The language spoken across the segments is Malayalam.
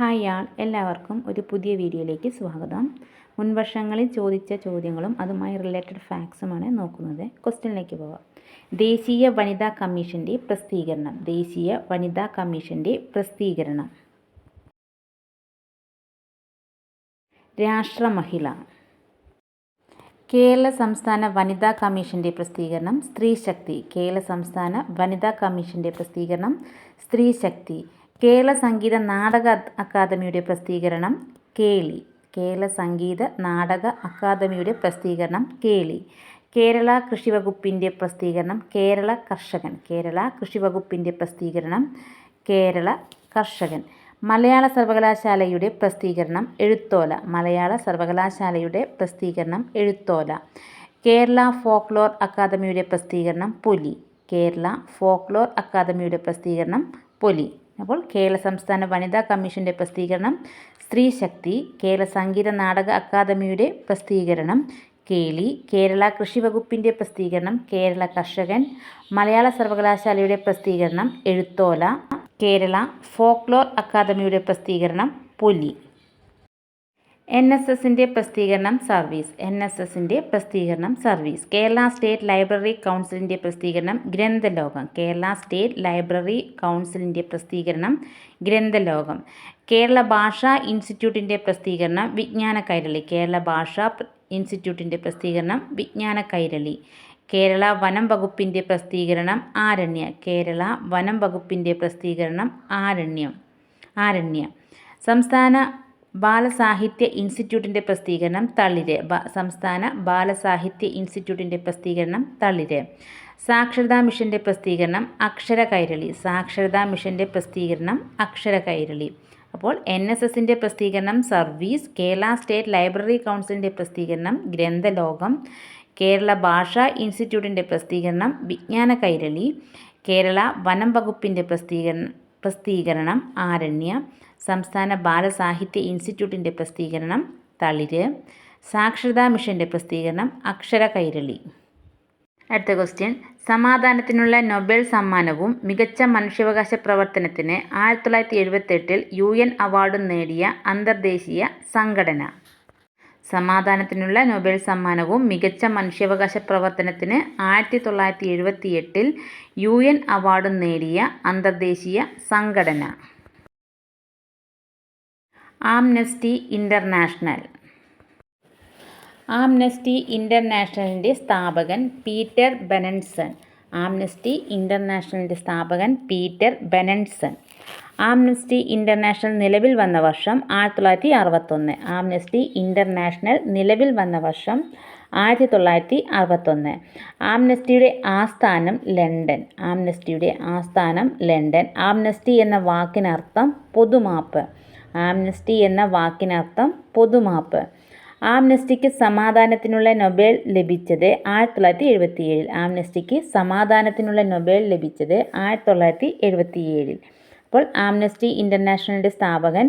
ഹായ് ആൾ, എല്ലാവർക്കും ഒരു പുതിയ വീഡിയോയിലേക്ക് സ്വാഗതം. മുൻവർഷങ്ങളിൽ ചോദിച്ച ചോദ്യങ്ങളും അതുമായി റിലേറ്റഡ് ഫാക്ട്സുമാണ് നോക്കുന്നത്. ക്വസ്റ്റ്യനിലേക്ക് പോകാം. ദേശീയ വനിതാ കമ്മീഷൻ്റെ പ്രസിദ്ധീകരണം. ദേശീയ വനിതാ കമ്മീഷൻ്റെ പ്രസിദ്ധീകരണം. രാഷ്ട്രമഹിള. കേരള സംസ്ഥാന വനിതാ കമ്മീഷൻ്റെ പ്രസിദ്ധീകരണം സ്ത്രീശക്തി. കേരള സംസ്ഥാന വനിതാ കമ്മീഷൻ്റെ പ്രസിദ്ധീകരണം സ്ത്രീശക്തി. കേരള സംഗീത നാടക അക്കാദമിയുടെ പ്രസിദ്ധീകരണം കേളി. കേരള സംഗീത നാടക അക്കാദമിയുടെ പ്രസിദ്ധീകരണം കേളി. കേരള കൃഷി വകുപ്പിൻ്റെ പ്രസിദ്ധീകരണം കേരള കർഷകൻ. കേരള കൃഷി വകുപ്പിൻ്റെ പ്രസിദ്ധീകരണം കേരള കർഷകൻ. മലയാള സർവകലാശാലയുടെ പ്രസിദ്ധീകരണം എഴുത്തോല. മലയാള സർവകലാശാലയുടെ പ്രസിദ്ധീകരണം എഴുത്തോല. കേരള ഫോക്ലോർ അക്കാദമിയുടെ പ്രസിദ്ധീകരണം പൊലി. കേരള ഫോക്ലോർ അക്കാദമിയുടെ പ്രസിദ്ധീകരണം പൊലി. അപ്പോൾ കേരള സംസ്ഥാന വനിതാ കമ്മീഷൻ്റെ പ്രസിദ്ധീകരണം സ്ത്രീശക്തി. കേരള സംഗീത നാടക അക്കാദമിയുടെ പ്രസിദ്ധീകരണം കേളി. കേരള കൃഷി വകുപ്പിൻ്റെ പ്രസിദ്ധീകരണം കേരള കർഷകൻ. മലയാള സർവകലാശാലയുടെ പ്രസിദ്ധീകരണം എഴുത്തോല. കേരള ഫോക്ലോർ അക്കാദമിയുടെ പ്രസിദ്ധീകരണം പൊലി. NSSൻ്റെ പ്രസിദ്ധീകരണം സർവീസ്. NSSൻ്റെ പ്രസിദ്ധീകരണം സർവീസ്. കേരള സ്റ്റേറ്റ് ലൈബ്രറി കൗൺസിലിൻ്റെ പ്രസിദ്ധീകരണം ഗ്രന്ഥലോകം. കേരള സ്റ്റേറ്റ് ലൈബ്രറി കൗൺസിലിൻ്റെ പ്രസിദ്ധീകരണം ഗ്രന്ഥലോകം. കേരള ഭാഷാ ഇൻസ്റ്റിറ്റ്യൂട്ടിൻ്റെ പ്രസിദ്ധീകരണം വിജ്ഞാന കൈരളി. കേരള ഭാഷാ ഇൻസ്റ്റിറ്റ്യൂട്ടിൻ്റെ പ്രസിദ്ധീകരണം വിജ്ഞാന കൈരളി. കേരള വനം വകുപ്പിൻ്റെ പ്രസിദ്ധീകരണം ആരണ്യ. കേരള വനം വകുപ്പിൻ്റെ പ്രസിദ്ധീകരണം ആരണ്യ. സംസ്ഥാന ബാലസാഹിത്യ ഇൻസ്റ്റിറ്റ്യൂട്ടിൻ്റെ പ്രസിദ്ധീകരണം തളിര്. സംസ്ഥാന ബാലസാഹിത്യ ഇൻസ്റ്റിറ്റ്യൂട്ടിൻ്റെ പ്രസിദ്ധീകരണം തളിര്. സാക്ഷരതാ മിഷൻ്റെ പ്രസിദ്ധീകരണം അക്ഷര കൈരളി. സാക്ഷരതാ മിഷൻ്റെ പ്രസിദ്ധീകരണം അക്ഷര കൈരളി. അപ്പോൾ NSSൻ്റെ പ്രസിദ്ധീകരണം സർവീസ്. കേരള സ്റ്റേറ്റ് ലൈബ്രറി കൗൺസിലിൻ്റെ പ്രസിദ്ധീകരണം ഗ്രന്ഥലോകം. കേരള ഭാഷാ ഇൻസ്റ്റിറ്റ്യൂട്ടിൻ്റെ പ്രസിദ്ധീകരണം വിജ്ഞാന കൈരളി. കേരള വനം വകുപ്പിൻ്റെ പ്രസിദ്ധീകരണം ആരണ്യ. സംസ്ഥാന ബാലസാഹിത്യ ഇൻസ്റ്റിറ്റ്യൂട്ടിൻ്റെ പ്രസിദ്ധീകരണം തളിര്. സാക്ഷരതാ മിഷൻ്റെ പ്രസിദ്ധീകരണം അക്ഷര കൈരളി. അടുത്ത ക്വസ്റ്റ്യൻ. സമാധാനത്തിനുള്ള നൊബേൽ സമ്മാനവും മികച്ച മനുഷ്യാവകാശ പ്രവർത്തനത്തിന് 1978 UN അവാർഡും നേടിയ അന്തർദേശീയ സംഘടന. സമാധാനത്തിനുള്ള നൊബേൽ സമ്മാനവും മികച്ച മനുഷ്യാവകാശ പ്രവർത്തനത്തിന് 1978 UN അവാർഡും നേടിയ അന്തർദേശീയ സംഘടന. Amnesty international. ആംനസ്റ്റി ഇൻ്റർനാഷണലിൻ്റെ സ്ഥാപകൻ പീറ്റർ ബെനൻസൺ. ആംനസ്റ്റി ഇൻ്റർനാഷണലിൻ്റെ സ്ഥാപകൻ പീറ്റർ ബെനൻസൺ. ആംനസ്റ്റി ഇൻ്റർനാഷണൽ നിലവിൽ വന്ന വർഷം 1961. ആംനസ്റ്റി ഇൻ്റർനാഷണൽ നിലവിൽ വന്ന വർഷം 1961. ആംനസ്റ്റിയുടെ ആസ്ഥാനം ലണ്ടൻ. ആംനസ്റ്റിയുടെ ആസ്ഥാനം ലണ്ടൻ. ആംനസ്റ്റി എന്ന വാക്കിനർത്ഥം പൊതുമാപ്പ്. ആംനസ്റ്റി എന്ന വാക്കിനർത്ഥം പൊതുമാപ്പ്. ആംനസ്റ്റിക്ക് സമാധാനത്തിനുള്ള നൊബേൽ ലഭിച്ചത് 1977. ആംനസ്റ്റിക്ക് സമാധാനത്തിനുള്ള നൊബേൽ ലഭിച്ചത് 1977. അപ്പോൾ ആംനസ്റ്റി ഇൻ്റർനാഷണലിൻ്റെ സ്ഥാപകൻ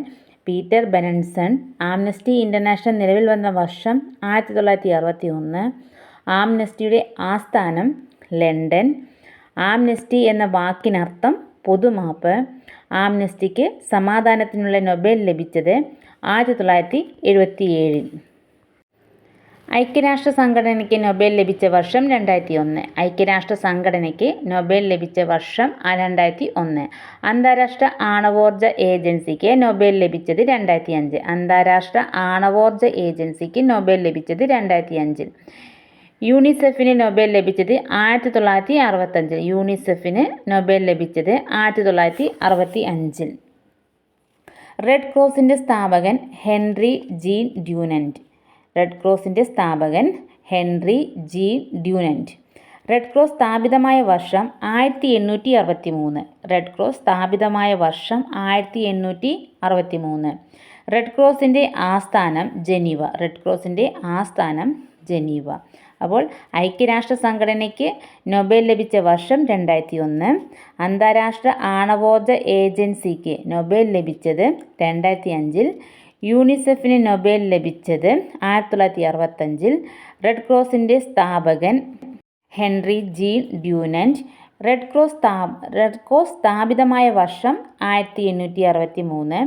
പീറ്റർ ബെനൻസൺ. ആംനസ്റ്റി ഇൻ്റർനാഷണൽ നിലവിൽ വന്ന വർഷം 1961. ആംനസ്റ്റിയുടെ ആസ്ഥാനം ലണ്ടൻ. ആംനസ്റ്റി എന്ന വാക്കിനർത്ഥം പൊതുമാപ്പ്. ആംനസ്റ്റിക്ക് സമാധാനത്തിനുള്ള നൊബേൽ ലഭിച്ചത് 1977. ഐക്യരാഷ്ട്ര സംഘടനയ്ക്ക് നൊബേൽ ലഭിച്ച വർഷം 2001. ഐക്യരാഷ്ട്ര സംഘടനയ്ക്ക് നൊബേൽ ലഭിച്ച വർഷം 2001. അന്താരാഷ്ട്ര ആണവോർജ ഏജൻസിക്ക് നൊബേൽ ലഭിച്ചത് 2005. അന്താരാഷ്ട്ര ആണവോർജ ഏജൻസിക്ക് നൊബേൽ ലഭിച്ചത് 2005. യൂണിസെഫിന് നൊബേൽ ലഭിച്ചത് 1965. യൂണിസെഫിന് നൊബേൽ ലഭിച്ചത് 1965. റെഡ് ക്രോസിൻ്റെ സ്ഥാപകൻ ഹെൻറി ജീൻ ഡ്യൂനന്റ്. റെഡ് ക്രോസിൻ്റെ സ്ഥാപകൻ Henry Jean Dunant. Red cross സ്ഥാപിതമായ വർഷം 1863. റെഡ് ക്രോസ് സ്ഥാപിതമായ വർഷം 1863. റെഡ് ക്രോസിൻ്റെ ആസ്ഥാനം ജനീവ. റെഡ് ക്രോസിൻ്റെ ആസ്ഥാനം ജനീവ. അപ്പോൾ ഐക്യരാഷ്ട്ര സംഘടനയ്ക്ക് നൊബേൽ ലഭിച്ച വർഷം 2001. അന്താരാഷ്ട്ര ആണവോർജ ഏജൻസിക്ക് നൊബേൽ ലഭിച്ചത് 2005. യൂണിസെഫിന് നൊബേൽ ലഭിച്ചത് 1965. റെഡ് ക്രോസിൻ്റെ സ്ഥാപകൻ Henry Jean Dunant. Red cross സ്ഥാപിതമായ വർഷം 1863.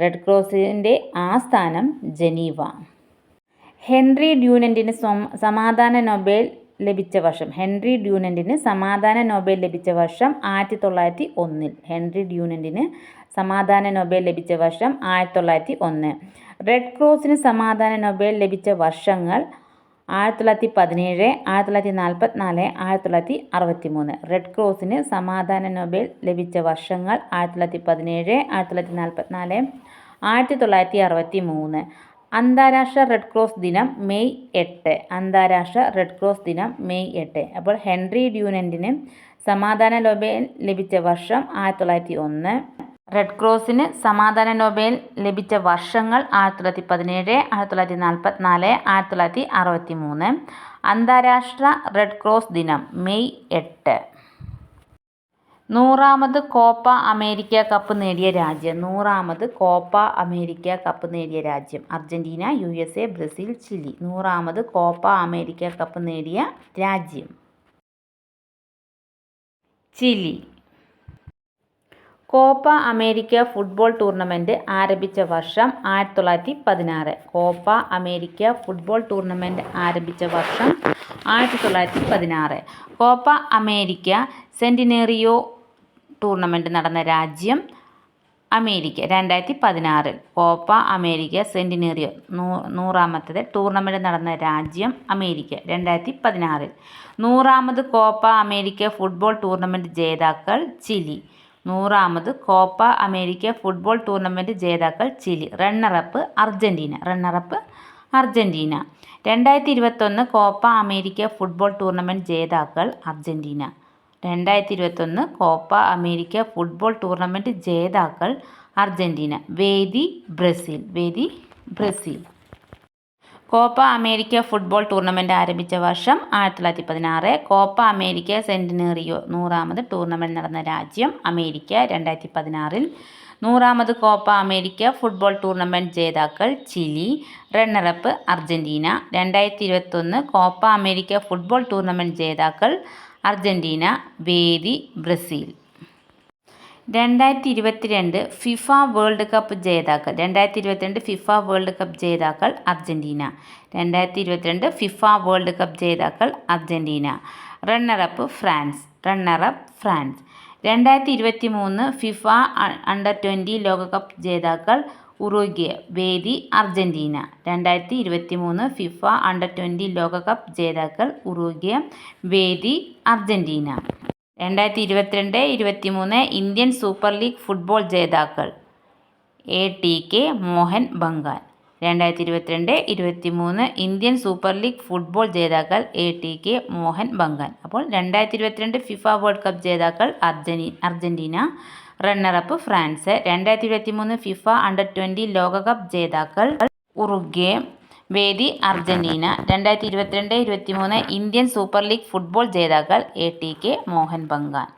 റെഡ് ക്രോസിൻ്റെ ആസ്ഥാനം ജനീവ. ഹെൻറി ഡ്യൂനന്റിന് സമാധാന നൊബേൽ ലഭിച്ച വർഷം. ഹെൻറി ഡ്യൂനന്റിന് സമാധാന നൊബേൽ ലഭിച്ച വർഷം 1901. ഹെൻറി ഡ്യൂനന്റിന് സമാധാന നൊബേൽ ലഭിച്ച വർഷം 1901. റെഡ് ക്രോസിന് സമാധാന നൊബേൽ ലഭിച്ച വർഷങ്ങൾ 1917, 1944, 1963. റെഡ് ക്രോസിന് സമാധാന നൊബേൽ ലഭിച്ച വർഷങ്ങൾ 1917, 1944, 1963. അന്താരാഷ്ട്ര റെഡ് ക്രോസ് ദിനം മെയ് 8. അന്താരാഷ്ട്ര റെഡ് ക്രോസ് ദിനം മെയ് 8. അപ്പോൾ ഹെൻറി ഡ്യൂനന്റിന് സമാധാന നൊബേൽ ലഭിച്ച വർഷം 1901. റെഡ് ക്രോസിന് സമാധാന നൊബേൽ ലഭിച്ച വർഷങ്ങൾ 1917, 1944, 1963. അന്താരാഷ്ട്ര റെഡ് ക്രോസ് ദിനം മെയ് 8. 100ാമത് കോപ്പ അമേരിക്ക കപ്പ് നേടിയ രാജ്യം. 100ാമത് കോപ്പ അമേരിക്ക കപ്പ് നേടിയ രാജ്യം അർജന്റീന, USA, ബ്രസീൽ, ചിലി. 100ാമത് കോപ്പ അമേരിക്ക കപ്പ് നേടിയ രാജ്യം Chile. Copa America football tournament ആരംഭിച്ച വർഷം 1916. കോപ്പ അമേരിക്ക ഫുട്ബോൾ ടൂർണമെൻറ്റ് ആരംഭിച്ച വർഷം 1916. കോപ്പ അമേരിക്ക സെൻറ്റിനേറിയോ ടൂർണമെൻറ്റ് നടന്ന രാജ്യം അമേരിക്ക 2016. കോപ്പ അമേരിക്ക സെൻറ്റിനേറിയോ 100ാമത്തെ ടൂർണമെൻറ്റ് നടന്ന രാജ്യം അമേരിക്ക 2016. 100ാമത് കോപ്പ അമേരിക്ക ഫുട്ബോൾ ടൂർണമെൻറ്റ് ജേതാക്കൾ ചിലി. 100ാമത് കോപ്പ അമേരിക്ക ഫുട്ബോൾ ടൂർണമെൻറ്റ് ജേതാക്കൾ Chile. Runner up Argentina. 2021 Copa America football tournament ജേതാക്കൾ Argentina. 2021 Copa America football tournament ജേതാക്കൾ അർജന്റീന. വേദി Brazil. Copa America football tournament ആരംഭിച്ച വർഷം 1916. കോപ്പ അമേരിക്ക സെൻറ്റിനേറിയോ 100ാമത് ടൂർണമെൻറ്റ് നടന്ന രാജ്യം അമേരിക്ക 2016. 100ാമത് കോപ്പ അമേരിക്ക ഫുട്ബോൾ ടൂർണമെൻറ്റ് ജേതാക്കൾ Chile. Runner up Argentina. 2021 Copa America football tournament ജേതാക്കൾ അർജന്റീന. വേദി ബ്രസീൽ. 2022 ഫിഫ വേൾഡ് കപ്പ് ജേതാക്കൾ. 2022 ഫിഫ വേൾഡ് കപ്പ് ജേതാക്കൾ അർജന്റീന. 2022 ഫിഫ വേൾഡ് കപ്പ് ജേതാക്കൾ Argentina. Runner up France. 2023 FIFA under ലോകകപ്പ് ജേതാക്കൾ ഉറുഗ്വേ. വേദി അർജന്റീന. 2023 ഫിഫ അണ്ടർ-20 ലോകകപ്പ് ജേതാക്കൾ ഉറുഗ്വേ. വേദി Argentina. 2022-23 Indian super league football ജേതാക്കൾ ATK Mohun Bagan. 2022-23 Indian super league football ജേതാക്കൾ ATK മോഹൻ ബഗാൻ. അപ്പോൾ 2022 ഫിഫ വേൾഡ് കപ്പ് ജേതാക്കൾ Argentina. Runner up France. 2023 FIFA under ലോകകപ്പ് ജേതാക്കൾ ഉറുഗ്വേ. വേദി Argentina. 2022-23 Indian super league football ജേതാക്കൾ ATK മോഹൻ ബഗാൻ.